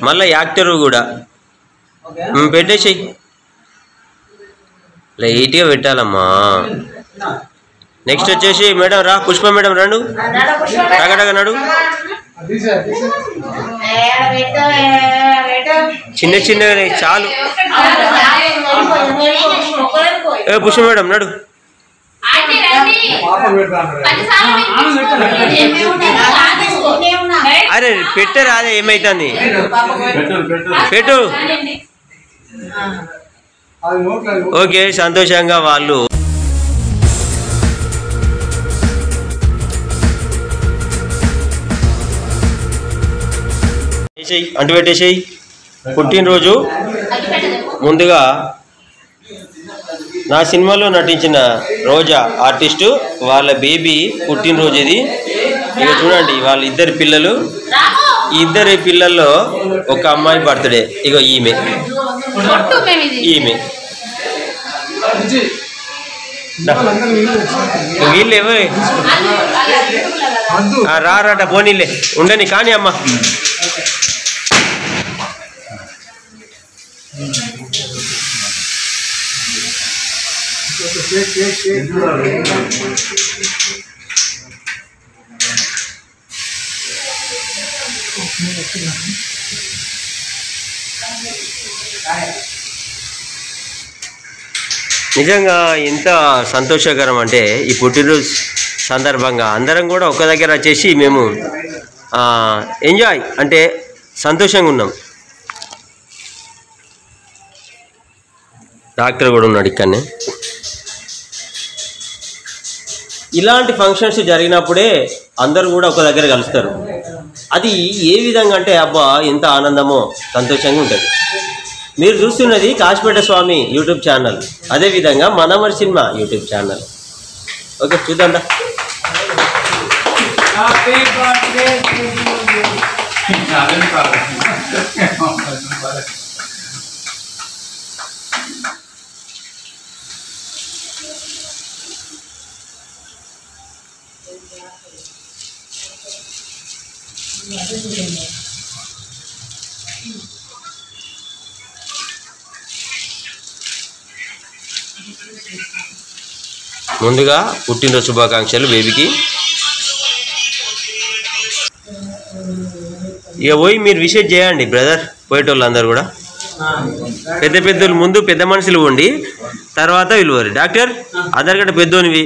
మళ్ళీ యాక్టర్ కూడా పెట్టేసేయి. లైట్గా పెట్టాలమ్మా. నెక్స్ట్ వచ్చేసి మేడం రా, పుష్ప మేడం రండు, టగటగ నడు. చిన్న చిన్నగా చాలు. పుష్ప మేడం నడు. అరే పెట్టరు, అదే ఏమైతుంది పెట్టు. ఓకే, సంతోషంగా వాళ్ళు అంటు పెట్టేసేయి. పుట్టినరోజు ముందుగా నా సినిమాలో నటించిన రోజా ఆర్టిస్టు వాళ్ళ బేబీ పుట్టినరోజు ఇది. ఇక చూడండి, వాళ్ళ ఇద్దరు పిల్లలు, ఇద్దరి పిల్లల్లో ఒక అమ్మాయి బర్త్డే. ఇక ఈమె వీళ్ళు ఎవరు రారట, పోనీలే ఉండని కానీ అమ్మ. నిజంగా ఎంత సంతోషకరం అంటే ఈ పుట్టినరోజు సందర్భంగా అందరం కూడా ఒక దగ్గర వచ్చేసి మేము ఎంజాయ్ అంటే సంతోషంగా ఉన్నాం. డాక్టర్ కూడా ఉన్నాడు ఇక్కడనే. ఇలాంటి ఫంక్షన్స్ జరిగినప్పుడే అందరూ కూడా ఒక దగ్గర కలుస్తారు. అది ఏ విధంగా అంటే అబ్బా ఎంత ఆనందమో సంతోషంగా ఉంటుంది. మీరు చూస్తున్నది కాశీపేట స్వామి యూట్యూబ్ ఛానల్, అదేవిధంగా మనమరి సినిమా యూట్యూబ్ ఛానల్. ఓకే చూద్దాం. ముందుగా పుట్టినరోజు శుభాకాంక్షలు బేబీకి. ఇక పోయి మీరు విషెస్ చేయండి బ్రదర్, పోయేటోళ్ళు అందరు కూడా. పెద్ద పెద్దలు ముందు పెద్ద మనుషులు ఉండి తర్వాత విలువరు. డాక్టర్ అందరికంటే పెద్దోనివి,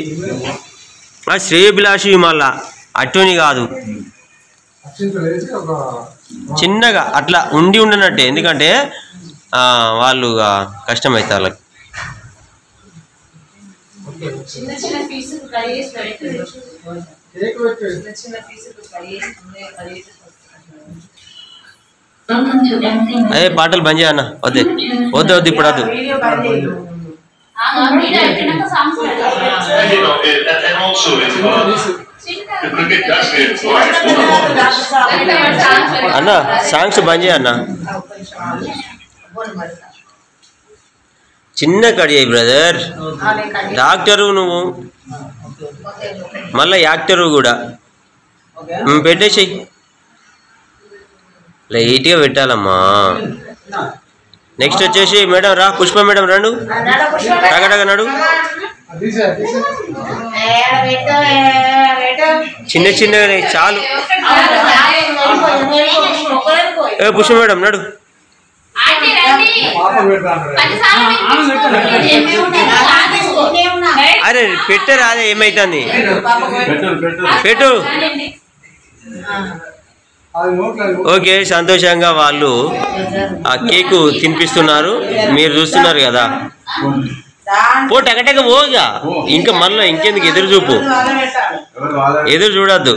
శ్రేయభిలాషి, మళ్ళా అట్టోని కాదు, చిన్నగా అట్లా ఉండి ఉండనట్టే. ఎందుకంటే వాళ్ళు కష్టమైతే వాళ్ళకి. అదే పాటలు బంద్ చేయన్న. వద్దే వద్దు వద్దు ఇప్పుడు వద్దు. అన్న సాంగ్స్ బంద్ చేయన్న. చిన్న కడి అయ్యి బ్రదర్, డాక్టరు నువ్వు మళ్ళీ యాక్టరు కూడా పెట్టేసేయి. లైట్గా పెట్టాలమ్మా. నెక్స్ట్ వచ్చేసి మేడం రా, పుష్ప మేడం రండు, టగటగ నడు. చిన్న చిన్నగా చాలు. పుష్ప మేడం నడు. అరే పెట్టరు, అదే ఏమైతుంది పెట్టు. ఓకే, సంతోషంగా వాళ్ళు ఆ కేకు తినిపిస్తున్నారు, మీరు చూస్తున్నారు కదా. పో టగటగ పోగా, ఇంకా మళ్ళీ ఇంకెందుకు ఎదురు చూపు, ఎదురు చూడద్దు.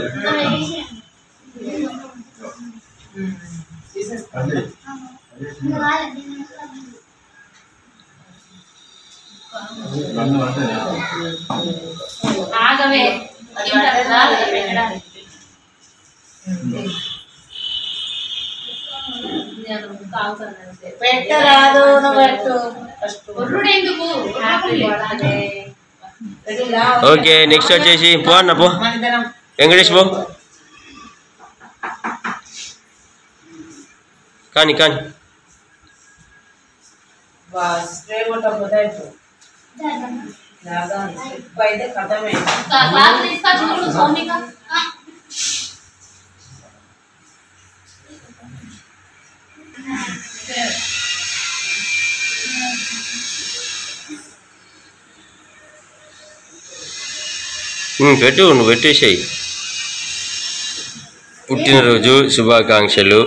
ఓకే, నెక్స్ట్ వచ్చేసి పో అన్న, పో వెంకటేష్ పో. కానీ కానీ పెట్టు, నువ్వు పెట్టేసాయి. పుట్టినరోజు శుభాకాంక్షలు.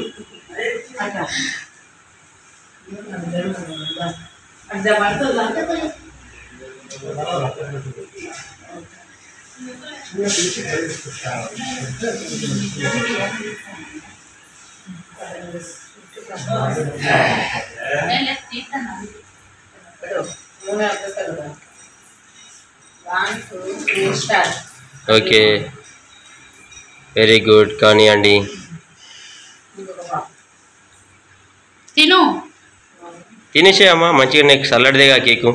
Okay, very good. కానివ్వండి. తినేసేయమ్మా, మంచిగా నీకు చల్లడిదేగా కేకు,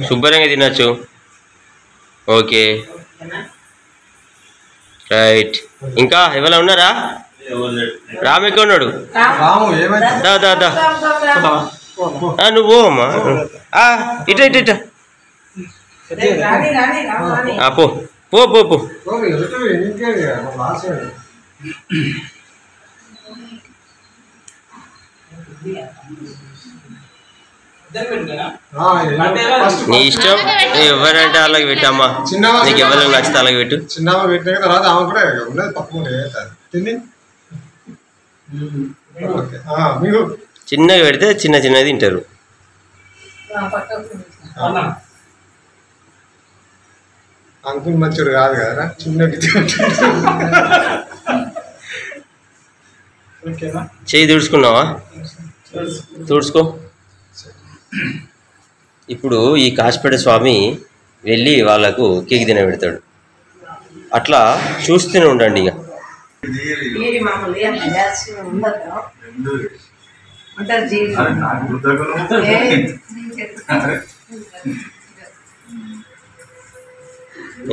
శుభ్రంగా తినచ్చు. Okay right. ఇంకా ఎవరైనా ఉన్నారా? రాము ఎక్కడ ఉన్నాడు? దా దా దా, నువ్వు పోవమ్మా. ఇట ఇట ఇట పో పో పో పో. నీ ఇష్టం, ఎవరంటే అలాగే పెట్టమ్మా, నీకు ఎవరికి నచ్చితే అలాగే పెట్టు. చిన్నగా పెడితే చిన్న చిన్నది తింటారు. అంకుల్ మంచోడు కాదు కదా, చిన్నది చెయ్యి తుడుచుకున్నావా? తుడుచుకో. ఇప్పుడు ఈ కాశీపేట స్వామి వెళ్ళి వాళ్ళకు కేక్ తినబెడతాడు. అట్లా చూస్తూనే ఉండండి. ఇక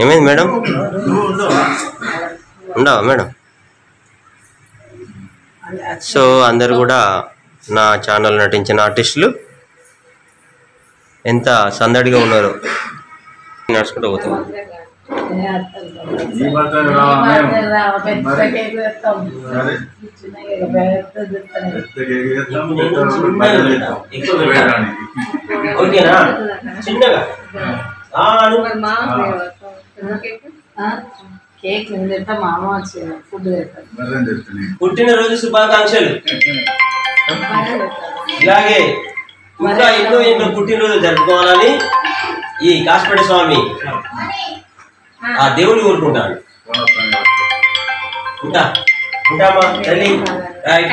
ఏమైంది మేడం? ఉండవా మేడం? సో అందరు కూడా నా ఛానల్ నటించిన ఆర్టిస్టులు ఎంత సందడిగా ఉన్నారో. నడుచుకుంటూ పోతాం. ఓకేనా? చిన్నగా పుట్టినరోజు శుభాకాంక్షలు. ఇలాగే ఇంకా ఎన్నో ఎన్నో పుట్టినరోజు జరుపుకోవాలని ఈ కాశీపేట స్వామి ఆ దేవుని కోరుకుంటాడు. ఉంటామా తల్లి? రైట్.